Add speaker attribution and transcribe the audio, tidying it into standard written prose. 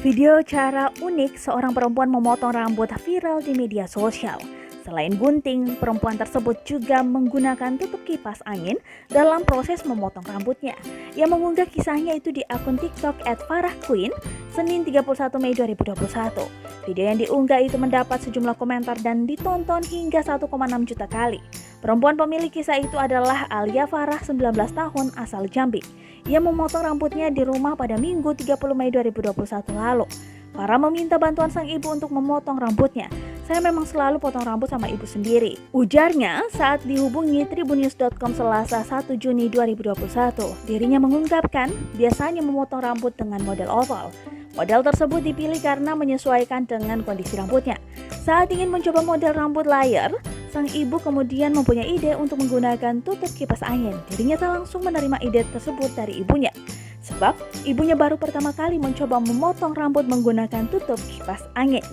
Speaker 1: Video cara unik seorang perempuan memotong rambut viral di media sosial. Selain gunting, perempuan tersebut juga menggunakan tutup kipas angin dalam proses memotong rambutnya. Ia mengunggah kisahnya itu di akun TikTok @farahqueen Senin 31 Mei 2021. Video yang diunggah itu mendapat sejumlah komentar dan ditonton hingga 1,6 juta kali. Perempuan pemilik kisah itu adalah Alia Farah, 19 tahun, asal Jambi. Ia memotong rambutnya di rumah pada Minggu 30 Mei 2021 lalu. Farah meminta bantuan sang ibu untuk memotong rambutnya. "Saya memang selalu potong rambut sama ibu sendiri," ujarnya saat dihubungi tribunnews.com Selasa 1 Juni 2021. Dirinya mengungkapkan biasanya memotong rambut dengan model oval. Model tersebut dipilih karena menyesuaikan dengan kondisi rambutnya. Saat ingin mencoba model rambut layar, sang ibu kemudian mempunyai ide untuk menggunakan tutup kipas angin. Dirinya tak langsung menerima ide tersebut dari ibunya, sebab ibunya baru pertama kali mencoba memotong rambut menggunakan tutup kipas angin.